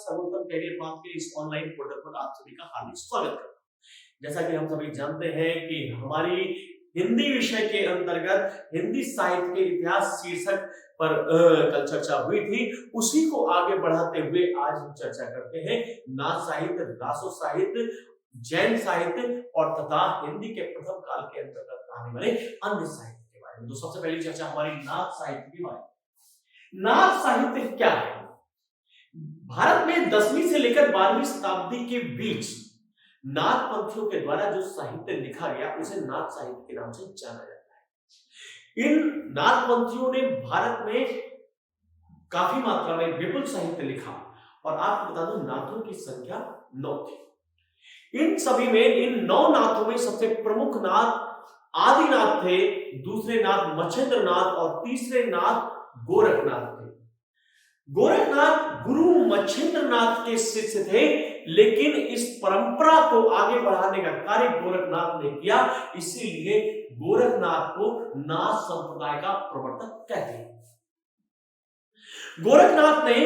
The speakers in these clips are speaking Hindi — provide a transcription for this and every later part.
सर्वोत्तम करियर पाथ के इस ऑनलाइन पोर्टल पर आप सभी का हार्दिक स्वागत करता हूं। जैसा कि हम सभी जानते हैं कि हमारी हिंदी विषय के अंतर्गत हिंदी साहित्य के इतिहास शीर्षक पर कल चर्चा हुई थी, उसी को आगे बढ़ाते हुए आज हम चर्चा करते हैं नाथ साहित्य, रासो साहित्य, जैन साहित्य और तथा हिंदी के प्रथम काल के अंतर्गत आने वाले अन्य साहित्य के बारे में। तो सबसे पहली चर्चा हमारी नाथ साहित्य की बारे में। नाथ साहित्य क्या है? भारत में 10वीं से लेकर 12वीं शताब्दी के बीच नाथ पंथियों के द्वारा जो साहित्य लिखा गया उसे नाथ साहित्य के नाम से जाना जाता है। इन नाथ पंथियों ने भारत में काफी मात्रा में विपुल साहित्य लिखा और आपको बता दूं नाथों की संख्या 9 थी। इन सभी में, इन 9 नाथों में सबसे प्रमुख नाथ आदिनाथ थे, दूसरे नाथ मच्छेंद्रनाथ और तीसरे नाथ गोरखनाथ थे। गोरखनाथ गुरु मच्छेंद्रनाथ के शिष्य थे, लेकिन इस परंपरा को आगे बढ़ाने का कार्य गोरखनाथ ने किया, इसीलिए गोरखनाथ को नाथ संप्रदाय का प्रवर्तक कहते हैं। गोरखनाथ ने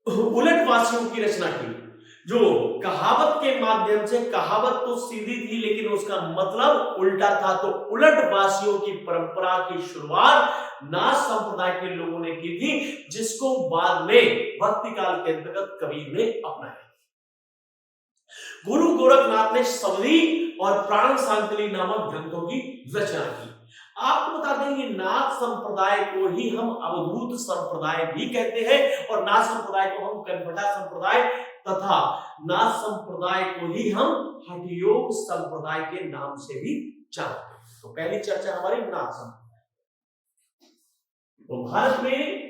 उलटवासियों की रचना की, जो कहावत के माध्यम से, कहावत तो सीधी थी लेकिन उसका मतलब उल्टा था, तो उलटवासियों की परंपरा की शुरुआत नाथ संप्रदाय के लोगों ने की थी, जिसको बाद में भक्ति काल के अंतर्गत कबीर ने अपनाया। गुरु गोरखनाथ ने सवरी और प्राण सांकली नामक ग्रंथों की रचना की। आपको बता दें कि नाथ संप्रदाय को ही हम अवधूत संप्रदाय भी कहते हैं और नाथ संप्रदाय को हम कनपटा संप्रदाय तथा नाथ संप्रदाय को ही हम हठयोग संप्रदाय के नाम से भी जानते हैं। तो पहली चर्चा हमारी नाथ संप्रदाय। तो भारत में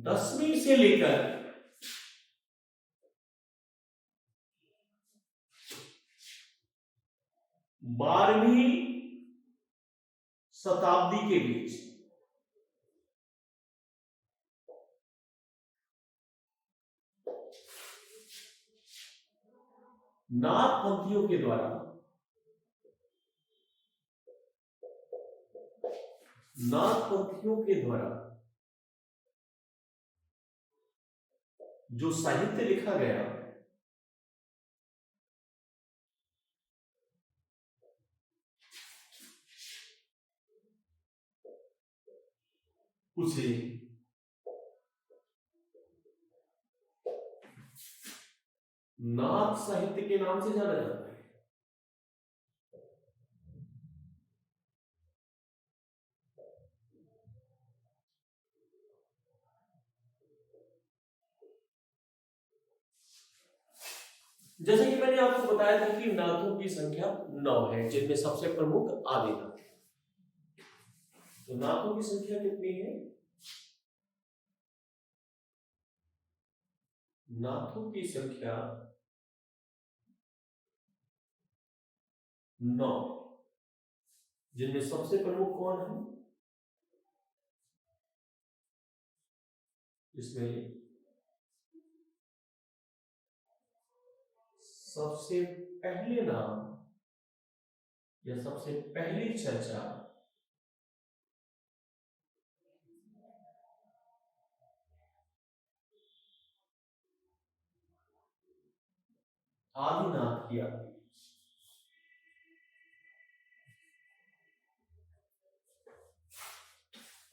दसवीं से लेकर 12वीं शताब्दी के बीच नाथ पंथियों के द्वारा जो साहित्य लिखा गया उसे नाथ साहित्य के नाम से जाना जाता है। जैसे कि मैंने आपको बताया था कि नाथों की संख्या 9 है, जिनमें सबसे प्रमुख आदिनाथ है। तो नाथों की संख्या कितनी है? नाथों की संख्या 9, जिनमें सबसे प्रमुख कौन है? इसमें सबसे पहले नाम या सबसे पहली चर्चा आदिनाथ की आती है।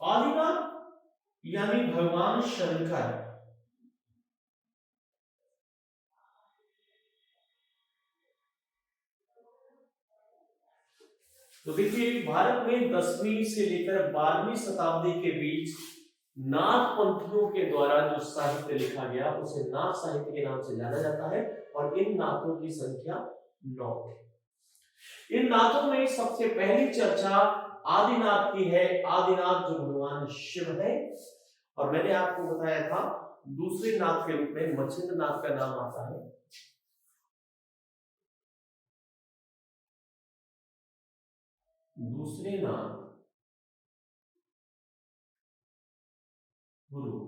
आदिनाथ यानी भगवान शंकर। तो देखिए, भारत में 10वीं से लेकर 12वीं शताब्दी के बीच नाथ पंथियों के द्वारा जो साहित्य लिखा गया उसे नाथ साहित्य के नाम से जाना जाता है और इन नाथों की संख्या 9 है। इन नाथों में सबसे पहली चर्चा आदिनाथ की है। आदिनाथ जो भगवान शिव है, और मैंने आपको बताया था दूसरे नाथ के रूप में मच्छेंद्रनाथ का नाम आता है। दूसरे नाथ गुरु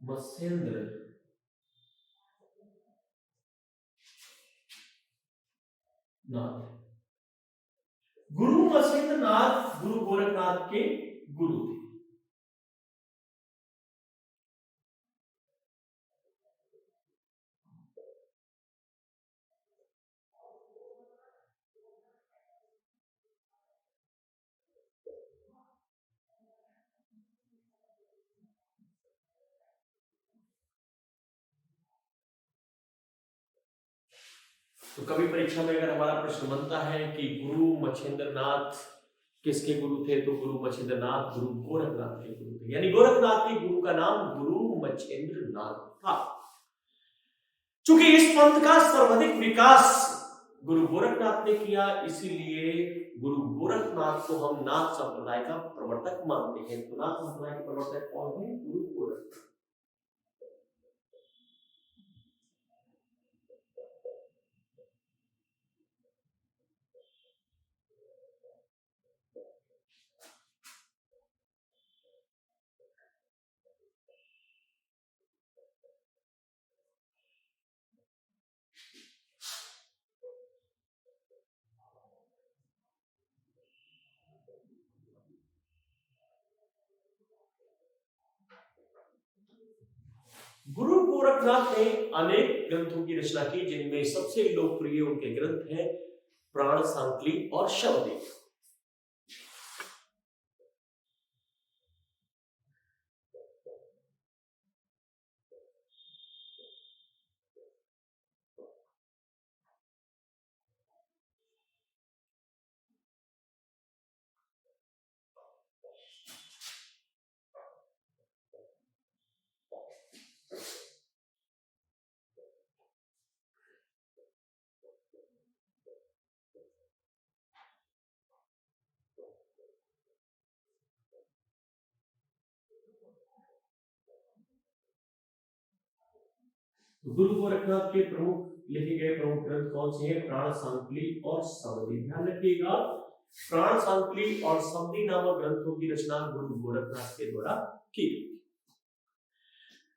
मत्स्येंद्र नाथ। गुरु मछेंद्र नाथ गुरु गोरखनाथ के गुरु थे। तो कभी परीक्षा में अगर हमारा प्रश्न बनता है कि गुरु मछेंद्र नाथ किसके गुरु थे, तो गुरु मछेंद्र नाथ गुरु गोरखनाथ के गुरु थे, यानी गोरखनाथ के गुरु का नाम गुरु मछेंद्र नाथ था। चूंकि इस पंथ का सर्वाधिक विकास गुरु गोरखनाथ ने किया, इसीलिए गुरु गोरखनाथ को हम नाथ संप्रदाय का प्रवर्तक मानते हैं। तो नाथ संप्रदाय के प्रवर्तक कौन है? गुरु गोरखनाथ। गुरु गोरखनाथ ने अनेक ग्रंथों की रचना की, जिनमें सबसे लोकप्रिय उनके ग्रंथ हैं प्राण सांकली और शवदेव। गुरु गोरखनाथ के प्रमुख लिखे गए प्रमुख ग्रंथ कौन से हैं? प्राण सांकली और शवदेव। ध्यान रखिएगा, प्राण सांकली और शवदेव नामक ग्रंथों की रचना गुरु गोरखनाथ के द्वारा की गई।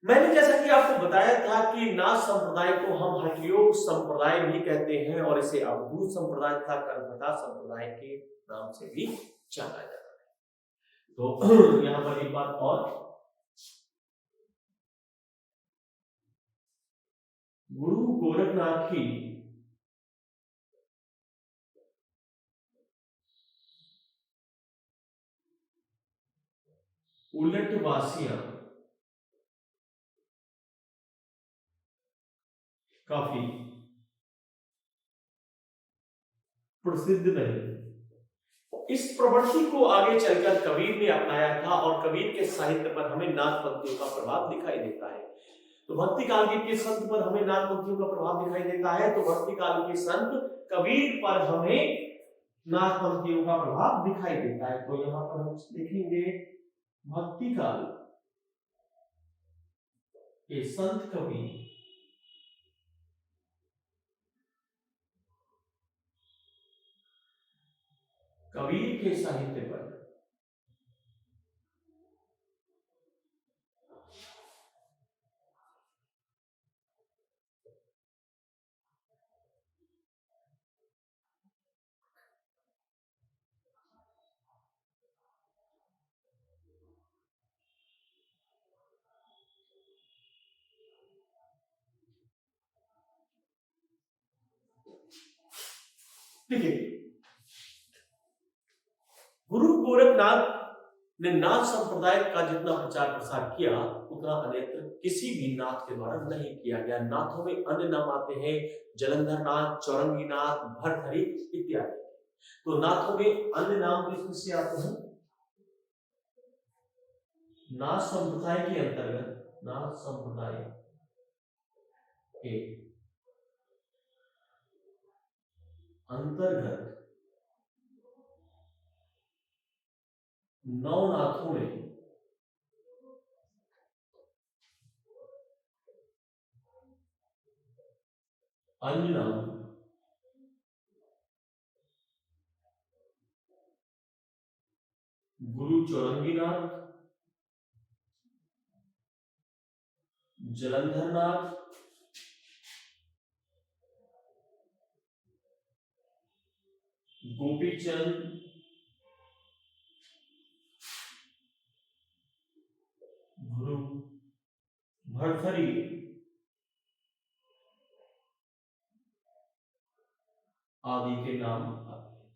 मैंने जैसा कि आपको बताया था कि नाथ संप्रदाय को हम हठयोग संप्रदाय भी कहते हैं, और इसे अवधूत संप्रदाय तथा कर्मठा संप्रदाय के नाम से भी जाना जाता है। तो यहाँ पर एक बात और, गुरु गोरखनाथ की उलटवासियां काफी प्रसिद्ध नहीं। इस प्रवृत्ति को आगे चलकर कबीर ने अपनाया था, और कबीर के साहित्य पर हमें नाथ पंथियों का प्रभाव दिखाई देता है। तो भक्ति काल के संत पर हमें नाथ पंथियों का प्रभाव दिखाई देता है, तो भक्ति काल के संत कबीर पर हमें नाथ पंथियों का प्रभाव दिखाई देता है। तो यहाँ पर हम देखेंगे भक्ति काल के संत कबीर कबीर के साहित्य पर देखिए, गुरु गोरखनाथ ने नाथ संप्रदाय का जितना प्रचार प्रसार किया, उतना अन्यत्र किसी भी नाथ के द्वारा नहीं किया गया। नाथों में अन्य नाम आते हैं जलंधर नाथ, चौरंगी नाथ, भरथरी इत्यादि। तो नाथों में अन्य नाम किस से आते हैं? नाथ संप्रदाय के अंतर्गत, नाथ संप्रदाय के अंतर्गत नौ नाथों में अन्य नाम गुरु चौरंगी नाथ, जलंधर नाथ, गोपीचंद, गुरु भर्तृहरि आदि के नाम आते हैं।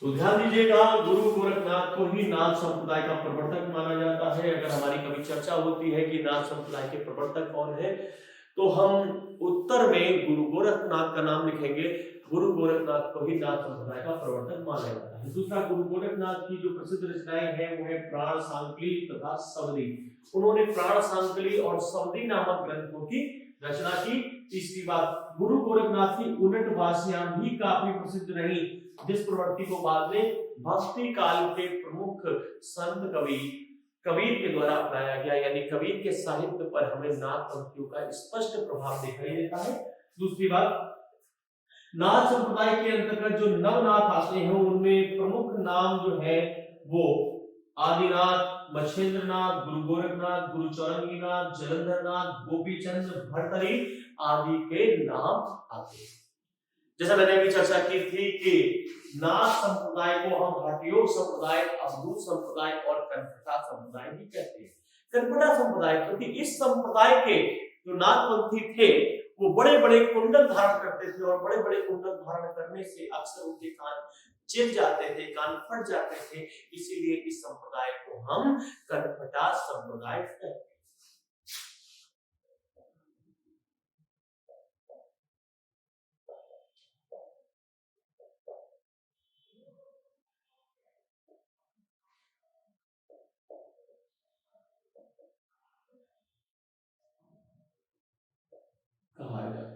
तो ध्यान दीजिएगा, गुरु गोरखनाथ को ही नाथ संप्रदाय का प्रवर्तक माना जाता है। अगर हमारी कभी चर्चा होती है कि नाथ संप्रदाय के प्रवर्तक कौन है, तो हम उत्तर में गुरु गोरखनाथ का नाम लिखेंगे। गुरु गोरखनाथ को ही नाथ संप्रदाय का प्रवर्तक माना जाता है। दूसरा, गुरु गोरखनाथ की जो प्रसिद्ध रचनाएं हैं वो है प्राण सांकली तथा सवदी। उन्होंने प्राण सांकली और सवदी नामक ग्रंथों की रचना की। तीसरी बात, गुरु गोरखनाथ की उलट वासियां भी काफी प्रसिद्ध रही, जिस प्रवृत्ति को बाद में भक्ति काल के प्रमुख संत कबीर के द्वारा अपनाया गया। यानी कबीर के साहित्य पर हमें नाथ पंक्तियों का स्पष्ट प्रभाव दिखाई देता है। दूसरी बात, नाथ संप्रदाय के अंतर्गत जो नवनाथ आते हैं उनमें प्रमुख नाम जो है वो आदिनाथ, मछेंद्रनाथ, गुरु गोरखनाथ, गुरु चौरंगीनाथ, जलंधरनाथ, गोपीचंद, भर्तृहरि आदि के नाम आते हैं। जैसा मैंने अभी चर्चा की थी कि नाथ संप्रदाय को हम हठयोग संप्रदाय, अवधूत संप्रदाय और कनकटा संप्रदाय भी कहते हैं। कनकटा संप्रदाय क्योंकि इस संप्रदाय के जो नाथपंथी थे वो बड़े बड़े कुंडल धारण करते थे, और बड़े बड़े कुंडल धारण करने से अक्सर उनके कान चिर जाते थे, कान फट जाते थे। इसीलिए इस संप्रदाय को हम कनकटा संप्रदाय कहते हैं। कहा जाता है,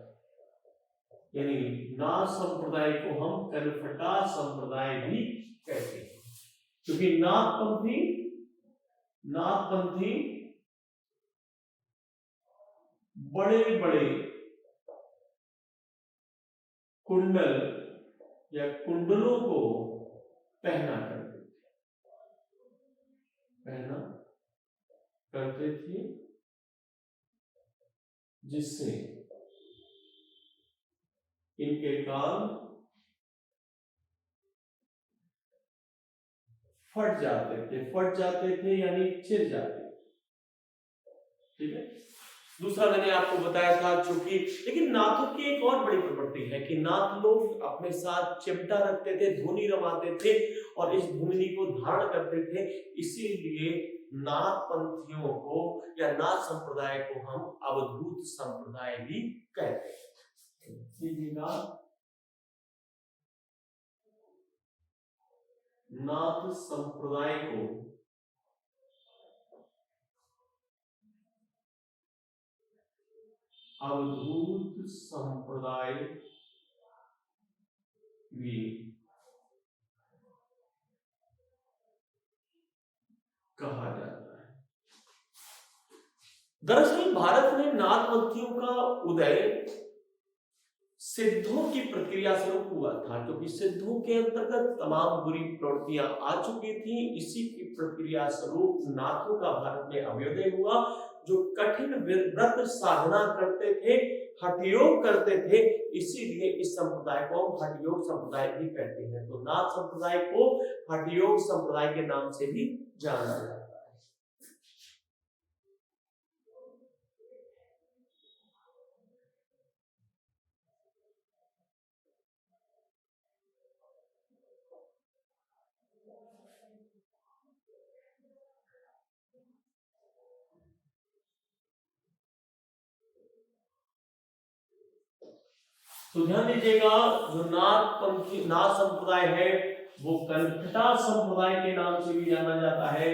यानी नाथ संप्रदाय को हम कनकटा संप्रदाय भी कहते हैं, क्योंकि नाथपंथी बड़े बड़े कुंडल या कुंडलों को पहना करते थे, जिससे इनके कान फट जाते थे यानी चिर जाते। ठीक है। दूसरा मैंने आपको बताया था, चूंकि लेकिन नाथों की एक और बड़ी प्रवृत्ति है कि नाथ लोग अपने साथ चिमटा रखते थे, धुनी रमाते थे और इस धुनी को धारण करते थे। इसीलिए नाथ पंथियों को या नाथ संप्रदाय को हम अवधूत संप्रदाय भी कहते हैं। नाथ संप्रदाय को अवधूत संप्रदाय भी कहा जाता है। दरअसल भारत में नाथपंथियों का उदय सिद्धों की प्रक्रिया स्वरूप हुआ था, क्योंकि सिद्धों के अंतर्गत तमाम बुरी प्रवृत्तियां आ चुकी थी। इसी की प्रक्रिया स्वरूप नाथों का भारत में अभ्युदय हुआ, जो कठिन व्रत साधना करते थे, हठयोग करते थे। इसीलिए इस संप्रदाय को हम हठयोग संप्रदाय भी कहते हैं। तो नाथ संप्रदाय को हठयोग संप्रदाय के नाम से भी जाना जाता है। तो ध्यान दीजिएगा, जो नाथ संप्रदाय है वो कनकटा संप्रदाय के नाम से भी जाना जाता है।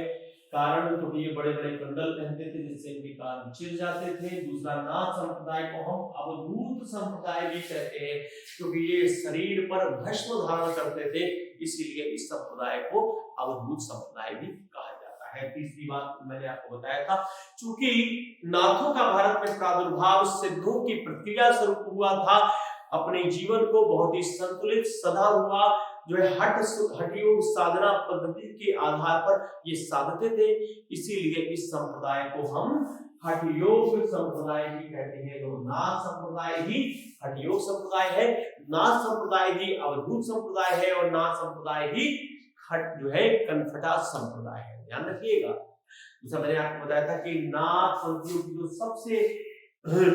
कारण क्योंकि ये बड़े बड़े कुंडल पहनते थे, जिससे इनके कान चिर जाते थे। दूसरा, नाथ संप्रदाय को हम अवधूत संप्रदाय भी कहते हैं, क्योंकि ये शरीर पर भस्म धारण करते थे। इसीलिए इस संप्रदाय को अवधूत संप्रदाय भी कहा जाता है। तीसरी बात मैंने आपको बताया था, चूंकि नाथों का भारत में प्रादुर्भाव सिद्धों की प्रक्रिया स्वरूप हुआ था, अपने जीवन को बहुत ही संतुलित सदा हुआ, जो है हठ योग साधना पद्धति के आधार पर ये साधते थे, इसीलिए इस संप्रदाय को हम हठ योग संप्रदाय भी कहते हैं। तो नाथ संप्रदाय ही हठ योग संप्रदाय है, नाथ संप्रदाय ही अवधूत संप्रदाय है और नाथ संप्रदाय ही हठ जो है कनफटा संप्रदाय है। ध्यान रखिएगा। जैसा मैंने आपको बताया था कि नाथ पंथियों की जो सबसे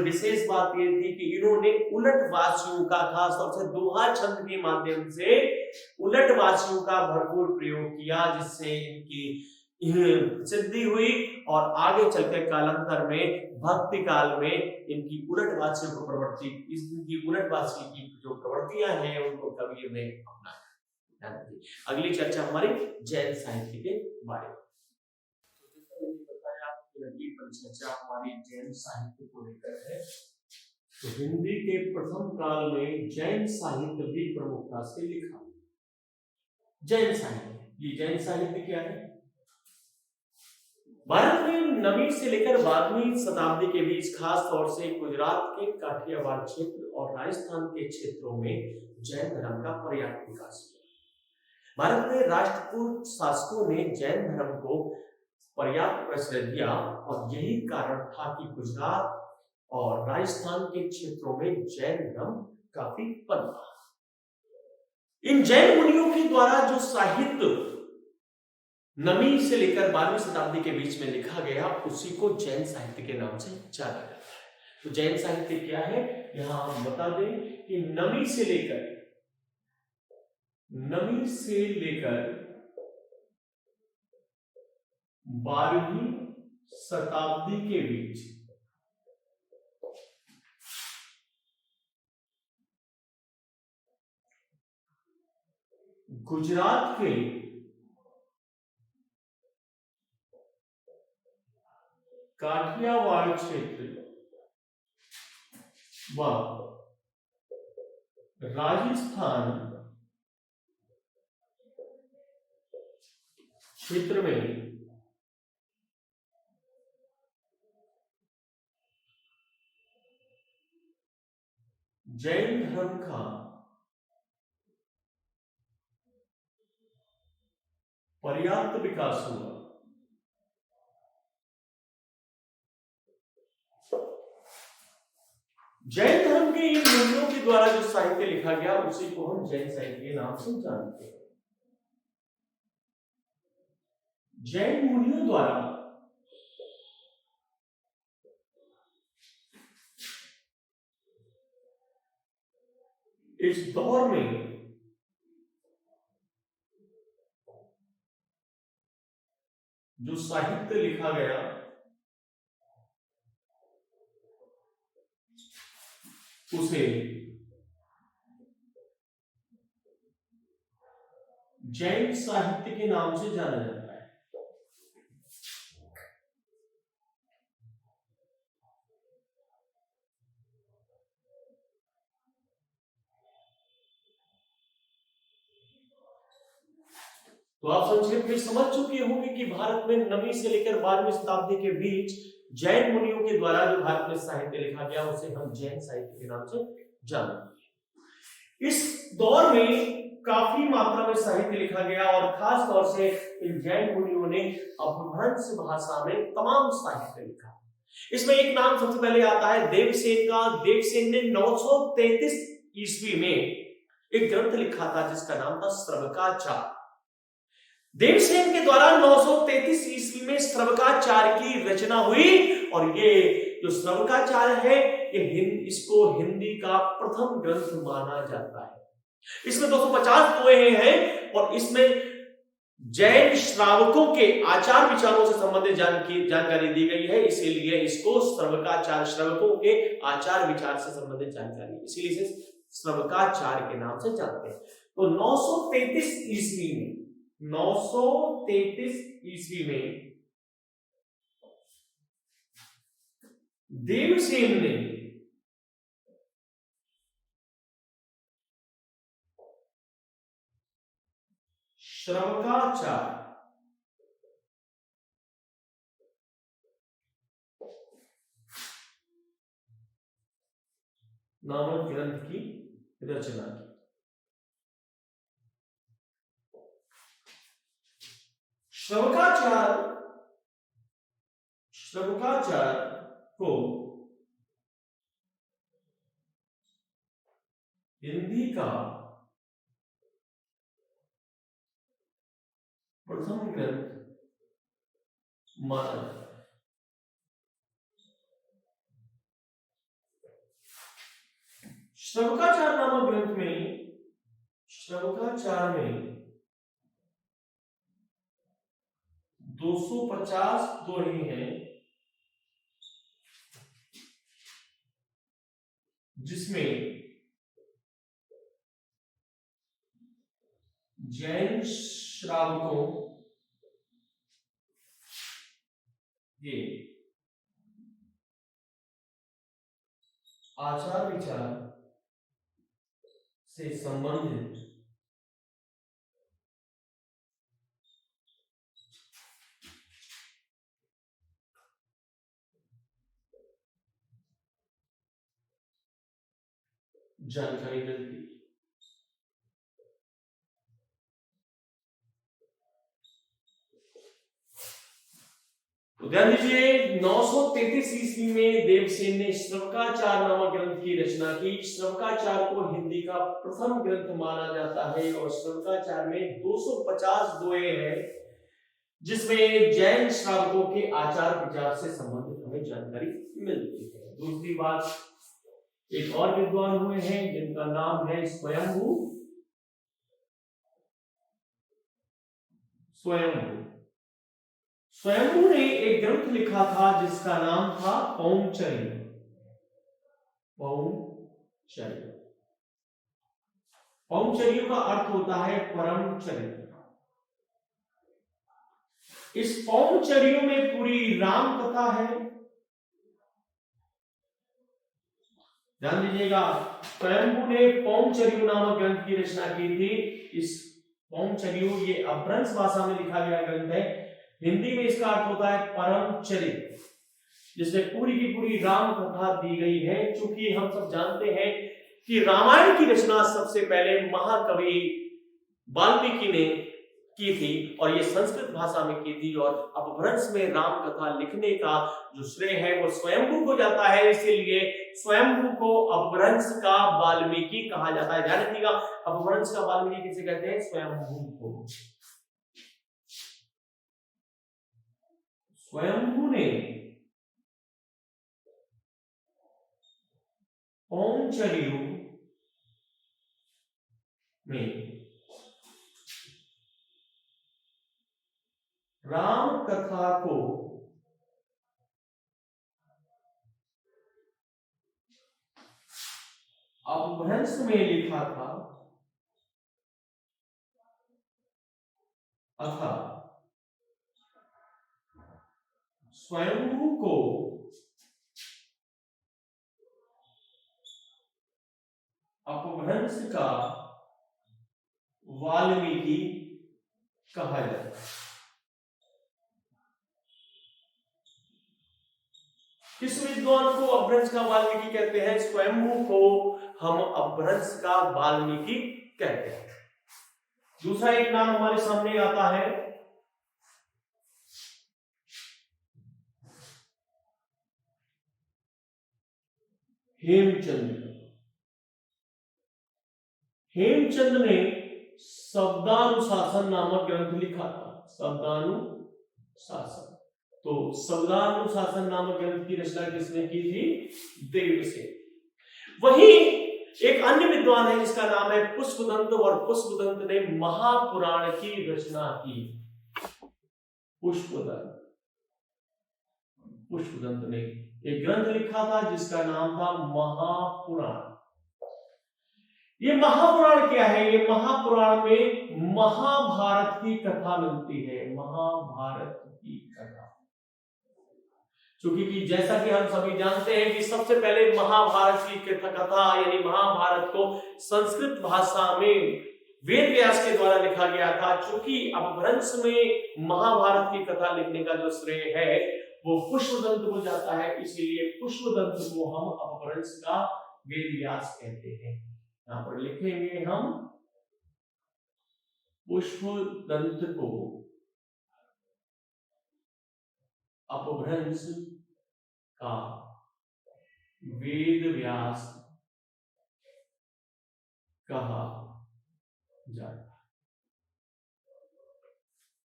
विशेष बात ये थी कि इन्होंने उलट वासियों का, खास तौर से दोहा छंद के माध्यम से उलट वासियों का भरपूर प्रयोग किया, जिससे इनकी सिद्धि हुई और आगे चलकर कालांतर में भक्ति काल में इनकी उलट वासियों को प्रवृत्ति, इनकी उलट वासी की जो प्रवृत्तियां हैं उनको कबीर ने अपनाया। अगली चर्चा हमारी जैन साहित्य के बारे में। चर्चा हमारी जैन साहित्य को लेकर है। तो हिंदी के प्रथम काल में जैन साहित्य भी प्रमुखता से लिखा। जैन साहित्य, ये जैन साहित्य क्या है? भारत में 9वीं से लेकर 12वीं शताब्दी के बीच खास तौर से गुजरात के काठियावाड़ क्षेत्र और राजस्थान के क्षेत्रों में जैन धर्म का पर्याप्त विकास हुआ। भारत में राष्ट्रकूट शासकों ने जैन धर्म को पर्याप्त प्रश्रय दिया और यही कारण था कि गुजरात और राजस्थान के क्षेत्रों में जैन धर्म काफी पनपा। इन जैन मुनियों के द्वारा जो साहित्य 9वीं से लेकर 12वीं शताब्दी के बीच में लिखा गया, उसी को जैन साहित्य के नाम से जाना जाता है। तो जैन साहित्य क्या है, यहां हम बता दें कि 9वीं से लेकर 12वीं शताब्दी के बीच गुजरात के काठियावाड़ क्षेत्र व राजस्थान क्षेत्र में जैन धर्म का पर्याप्त विकास हुआ। जैन धर्म के इन मुनियों के द्वारा जो साहित्य लिखा गया, उसी को हम जैन साहित्य के नाम से जानते हैं। जैन मुनियों द्वारा इस दौर में जो साहित्य लिखा गया, उसे जैन साहित्य के नाम से जाना जाता है। तो आप संक्षेप में समझ चुके होंगे कि भारत में 9वीं से लेकर 12वीं शताब्दी के बीच जैन मुनियों के द्वारा जो भारत में साहित्य लिखा गया, उसे हम जैन साहित्य के नाम से जानते हैं। इस दौर में काफी मात्रा में साहित्य लिखा गया और खास तौर से इन जैन मुनियों ने अपभ्रंश भाषा में तमाम साहित्य लिखा। इसमें एक नाम सबसे पहले आता है देवसेन का। देवसेन ने 933 ईस्वी में एक ग्रंथ लिखा था जिसका नाम था श्रवकाचार। देवसेन के द्वारा 933 ईस्वी में श्रवकाचार की रचना हुई और ये जो श्रवकाचार है, इसको हिंदी का प्रथम ग्रंथ माना जाता है। इसमें 250 दोहे हैं और इसमें जैन श्रावकों के आचार विचारों से संबंधित जानकारी दी गई है, इसीलिए इसको श्रवकाचार, श्रावकों के आचार विचार से संबंधित जानकारी, इसीलिए इसे श्रवकाचार के नाम से जानते हैं। तो 933 ईस्वी में 933 ईस्वी में देवसेन ने श्रवकाचार नामक ग्रंथ की रचना की। श्रवकाचार श्रवकाचार को हिंदी का प्रथम ग्रंथ माना जाता है। श्रवकाचार नामक ग्रंथ में, श्रवकाचार में 250 दोहे हैं, जिसमें जैन श्रावकों के आचार विचार से संबंधित जानकारी मिलती है। तो ध्यान दीजिए, 933 ईस्वी में देवसेन ने श्रवकाचार नामक ग्रंथ की रचना की। श्रवकाचार को हिंदी का प्रथम ग्रंथ माना जाता है और श्रवकाचार में 250 दोहे हैं, जिसमें जैन श्रावकों के आचार विचार से संबंधित हमें जानकारी मिलती है। दूसरी बात, एक और विद्वान हुए हैं जिनका नाम है स्वयंभू। स्वयंभू ने एक ग्रंथ लिखा था जिसका नाम था पौंचर्य। पौंचर्य का अर्थ होता है परम चरित्र। इस पौंचर्य में पूरी राम कथा है। ध्यान दीजिएगा, स्वयंभू ने पौंचर्य नामक ग्रंथ की रचना की थी। इस पौंचर्य, ये अपभ्रंश भाषा में लिखा गया ग्रंथ है। हिंदी में इसका अर्थ होता है परम चरित्र, जिसमें पूरी की पूरी राम कथा दी गई है। चूंकि हम सब जानते हैं कि रामायण की रचना सबसे पहले महाकवि वाल्मीकि ने की थी और ये संस्कृत भाषा में की थी, और अपभ्रंश में राम कथा लिखने का जो श्रेय है वो स्वयंभू को जाता है। इसीलिए स्वयंभू को अपभ्रंश का वाल्मीकि कहा जाता है। ध्यान रखिएगा, अपभ्रंश का वाल्मीकि किसे कहते हैं? स्वयंभू को। स्वयंभू ने पौंचर्य में राम कथा को अपभ्रंश में लिखा था अथा स्वयंभू को अपभ्रंश का वाल्मीकि कहा जाता है। किस विद्वान को अपभ्रंश का वाल्मीकि कहते हैं? स्वयंभू को हम अपभ्रंश का वाल्मीकि कहते हैं। दूसरा एक नाम हमारे सामने आता है हेमचंद्र। हेमचंद्र ने शब्दानुशासन नामक ग्रंथ लिखा था। शब्दानुशासन, तो शब्दानुशासन नामक ग्रंथ की रचना किसने की थी? देवसेन। वही एक अन्य विद्वान है जिसका नाम है पुष्पदंत, और पुष्पदंत ने महापुराण की रचना की। पुष्पदंत ने एक ग्रंथ लिखा था जिसका नाम था महापुराण। ये महापुराण क्या है? ये महापुराण में महाभारत की कथा मिलती है। महाभारत की कथा, क्योंकि जैसा कि हम सभी जानते हैं कि सबसे पहले महाभारत की कथा यानी महाभारत को संस्कृत भाषा में वेद व्यास के द्वारा लिखा गया था। चूंकि अपभ्रंश में महाभारत की कथा लिखने का जो श्रेय है वो पुष्पदंत को जाता है, इसीलिए पुष्पदंत को हम अपभ्रंश का वेद व्यास कहते हैं। यहां पर लिखेंगे हम पुष्पदंत को अपभ्रंश का वेद व्यास कहा जाता है।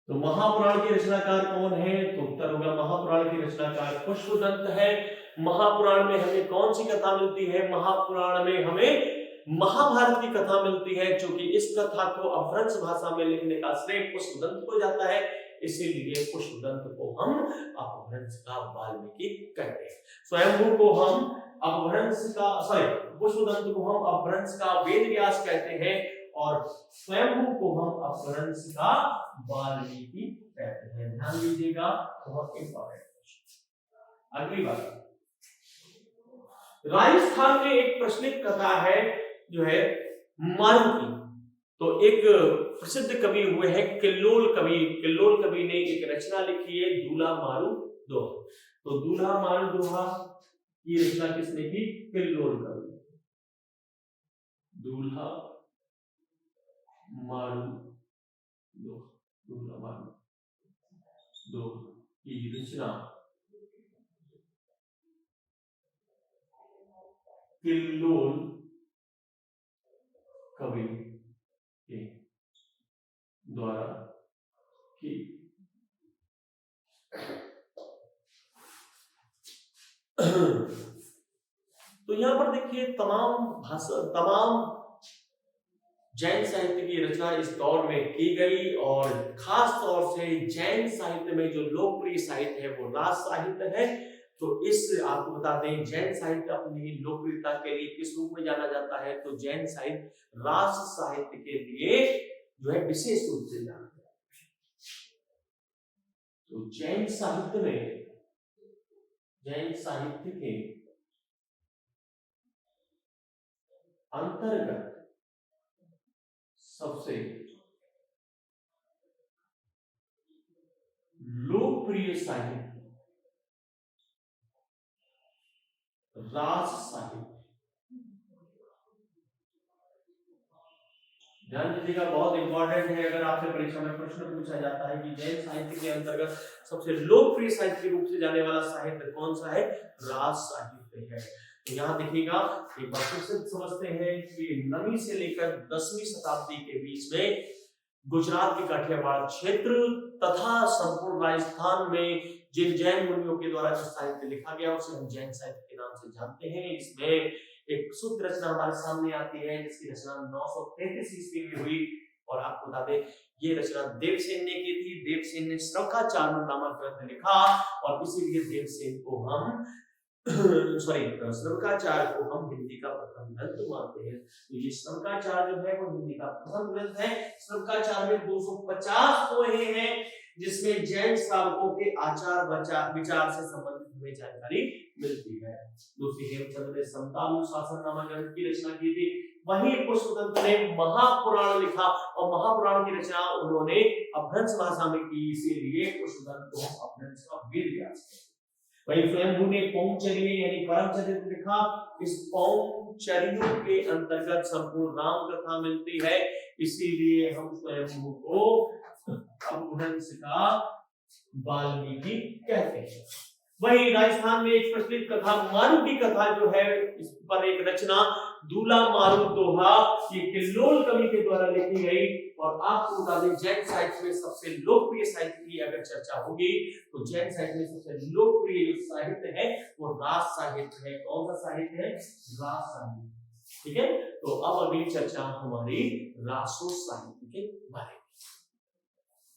तो महापुराण के रचनाकार कौन है? तो उत्तर होगा महापुराण के रचनाकार पुष्पदंत है। महापुराण में हमें कौन सी कथा मिलती है? महापुराण में हमें महाभारत की कथा मिलती है, क्योंकि इस कथा को अपभ्रंश भाषा में लिखने का श्रेय पुष्पदंत को जाता है, इसीलिए पुष्पदंत को हम अपभ्रंश का वाल्मीकि कहते हैं। स्वयंभू को हम अपभ्रंश का पुष्पदंत को हम अपभ्रंश का वेद व्यास कहते हैं, और स्वयंभू को हम अपभ्रंश का वाल्मीकि कहते हैं। ध्यान दीजिएगा, बहुत इंपॉर्टेंट क्वेश्चन। अगली बात, राजस्थान में एक प्रचलित कथा है जो है मारू की। तो एक प्रसिद्ध कवि हुए हैं किल्लोल कवि। किल्लोल कवि ने एक रचना लिखी है दूल्हा मारू दोहा। तो दूल्हा मारू दोहा की रचना किसने की? किल्लोल कवि। दूल्हा मारू दोहा, दूल्हा मारू दोहा की रचना किल्लोल कवि के द्वारा की। तो यहां पर देखिए तमाम जैन साहित्य की रचना इस दौर में की गई, और खास तौर से जैन साहित्य में जो लोकप्रिय साहित्य है वो रास साहित्य है। तो इस आपको बता दें, जैन साहित्य अपनी लोकप्रियता के लिए किस रूप में जाना जाता है? तो जैन साहित्य रास साहित्य के लिए जो है विशेष रूप से जाना जाता है। तो जैन साहित्य के अंतर्गत सबसे लोकप्रिय साहित्य रास साहित्य। ध्यान दीजिएगा, बहुत इंपॉर्टेंट है। अगर आपसे परीक्षा में प्रश्न पूछा जाता है कि जैन साहित्य के अंतर्गत सबसे लोकप्रिय साहित्य के रूप से जाने वाला साहित्य कौन सा है? रास साहित्य है। तो यहाँ देखिएगा, एक बार फिर से समझते हैं कि 9वीं से लेकर 10वीं शताब्दी के बीच में गुजरात के काठियावाड़ क्षेत्र तथा संपूर्ण राजस्थान में जिन जैन मुनियों के द्वारा जो साहित्य लिखा गया उसे हम जैन साहित्य के नाम से जानते हैं। इसमें एक शुद्ध रचना हमारे सामने आती है जिसकी रचना 933 ईस्वी में हुई, और आपको बता दें ये रचना देवसेन ने की थी। देवसेन ने श्रवकाचार्य नामक ग्रंथ लिखा, और इसीलिए देवसेन को हम श्रवकाचार्य को हम हिंदी का प्रथम ग्रंथ मानते हैं। तो ये श्रवकाचार्य जो है वो हिंदी का प्रथम ग्रंथ है। श्रवकाचार्य में 250 दोहे हैं, जिसमें जैन श्रावकों के आचार विचार से संबंधित हमें जानकारी मिलती है। दूसरी, हेमचंद्र ने समतानुशासन नामक ग्रंथ की रचना की थी। वहीं पुष्पदंत ने महापुराण लिखा, और महापुराण की रचना उन्होंने अपभ्रंश भाषा में की, इसीलिए पुष्पदंत को अपभ्रंश का वेद व्यास कहते हैं। वहीं स्वयंभू ने पौंचर्य यानी परमचरित लिखा। इस पौंचर्यों के अंतर्गत संपूर्ण राम कथा मिलती है, इसीलिए हम स्वयंभू को अपभ्रंश का वाल्मीकि कहते हैं। वही राजस्थान में एक प्रचलित कथा मारू की कथा जो है, इस पर एक रचना दूल्हा मारू दोहा ये किल्लोल कवि के द्वारा लिखी गई। और आपको बता दें, जैन साहित्य में सबसे लोकप्रिय साहित्य की अगर चर्चा होगी तो जैन साहित्य में सबसे लोकप्रिय जो साहित्य है वो रास साहित्य है। कौन सा साहित्य है? रास साहित्य। ठीक है, तो अब अगली चर्चा हमारी रासो साहित्य के बारे में।